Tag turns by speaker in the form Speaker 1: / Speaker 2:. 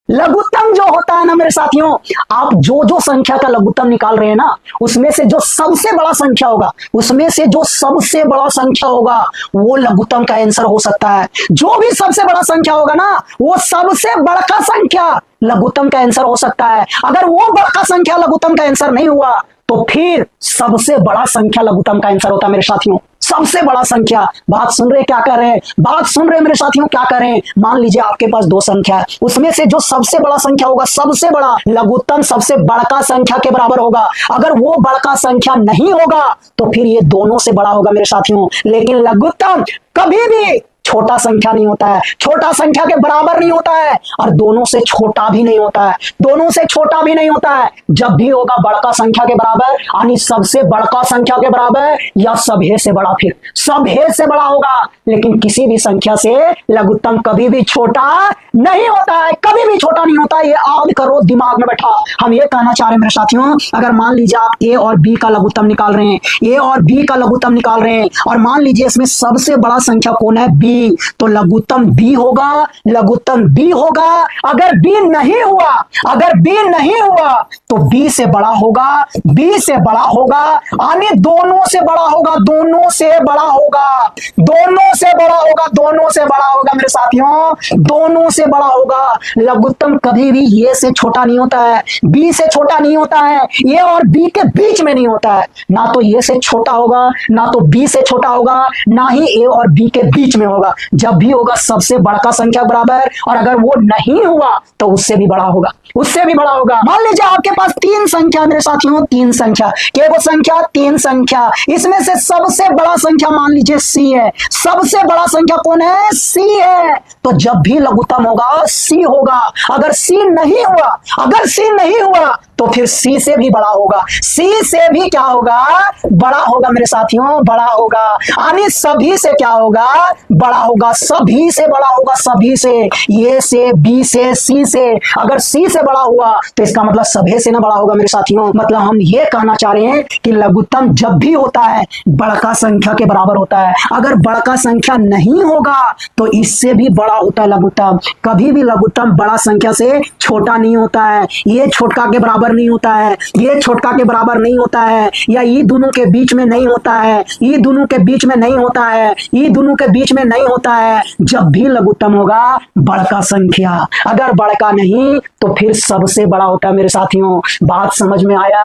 Speaker 1: लघुत्तम जो होता है ना मेरे साथियों, आप जो जो संख्या का लघुत्तम निकाल रहे हैं ना, उसमें से जो सबसे बड़ा संख्या होगा, उसमें से जो सबसे बड़ा संख्या होगा वो लघुत्तम का आंसर हो सकता है। जो भी सबसे बड़ा संख्या होगा ना, वो सबसे बड़ा संख्या लघुत्तम का आंसर हो सकता है। अगर वो बड़ा संख्या लघुत्तम का आंसर नहीं हुआ तो फिर सबसे बड़ा संख्या लघुत्तम का आंसर होता है मेरे साथियों। सबसे बड़ा संख्या, बात सुन रहे क्या कर रहे हैं, बात सुन रहे मेरे साथियों क्या कर रहे हैं। मान लीजिए आपके पास दो संख्या है, उसमें से जो सबसे बड़ा संख्या होगा, सबसे बड़ा लघुत्तम सबसे बड़ा संख्या के बराबर होगा। अगर वो बड़ा संख्या नहीं होगा तो फिर ये दोनों से बड़ा होगा मेरे साथियों। लेकिन लघुत्तम कभी भी छोटा संख्या नहीं होता है, छोटा संख्या के बराबर नहीं होता है, और दोनों से छोटा भी नहीं होता है, दोनों से छोटा भी नहीं होता है। जब भी होगा बड़ा संख्या के बराबर, यानी सबसे बड़ा संख्या के बराबर, या सभे से बड़ा, फिर सभे से बड़ा होगा। लेकिन किसी भी संख्या से लघुत्तम कभी भी छोटा नहीं होता है, कभी भी छोटा नहीं होता है। ये याद करो, दिमाग में बैठा। हम ये कहना चाह रहे हैं मेरे साथियों, अगर मान लीजिए आप ए और बी का लघुत्तम निकाल रहे हैं, ए और बी का लघुत्तम निकाल रहे हैं, और मान लीजिए इसमें सबसे बड़ा संख्या कौन है, बी, तो लघुत्तम बी होगा, लघुत्तम बी होगा। अगर बी नहीं हुआ, अगर बी नहीं हुआ तो बी से बड़ा होगा, बी से बड़ा होगा, यानी दोनों से बड़ा होगा, दोनों से बड़ा होगा, दोनों से बड़ा होगा, दोनों से बड़ा होगा मेरे साथियों, दोनों से बड़ा होगा। लघुत्तम कभी भी ये से छोटा नहीं होता है, बी से छोटा नहीं होता है, ये और बी के बीच में नहीं होता है। ना तो ये से छोटा होगा, ना तो बी से छोटा होगा, ना ही ए और बी के बीच में होगा। जब भी होगा सबसे बड़ा संख्या बराबर, और अगर वो नहीं हुआ तो उससे भी बड़ा होगा, उससे भी बड़ा होगा। मान लीजिए आपके पास तीन संख्या मेरे साथियों, तीन संख्या, क्या वो संख्या, तीन संख्या, इसमें से सबसे बड़ा संख्या मान लीजिए सी है, सबसे बड़ा संख्या कौन है, सी है। तो जब भी लघुत्तम होगा सी होगा। अगर सी नहीं हुआ, अगर सी नहीं हुआ तो फिर सी से भी बड़ा होगा, सी से भी क्या होगा, बड़ा होगा मेरे साथियों, बड़ा होगा। यानी सभी से क्या होगा, बड़ा होगा, सभी से बड़ा होगा, सभी से, ये से, बी से, सी से। अगर सी से बड़ा हुआ तो इसका मतलब सभी से ना बड़ा होगा मेरे साथियों। मतलब हम ये कहना चाह रहे हैं कि लघुत्तम जब भी होता है बड़ा संख्या के बराबर होता है। अगर बड़ा संख्या नहीं होगा तो इससे भी बड़ा होता है लघुत्तम। कभी भी लघुत्तम बड़ा संख्या से छोटा नहीं होता है, ये छोटका के बराबर नहीं होता है, ये छोटका के बराबर नहीं होता है, या ये दोनों के बीच में नहीं होता है, ये दोनों के बीच में नहीं होता है, ये दोनों के बीच में नहीं होता है। जब भी लघुत्तम होगा बड़ा संख्या, अगर बड़ा नहीं तो फिर सबसे बड़ा होता है मेरे साथियों। बात समझ में आया?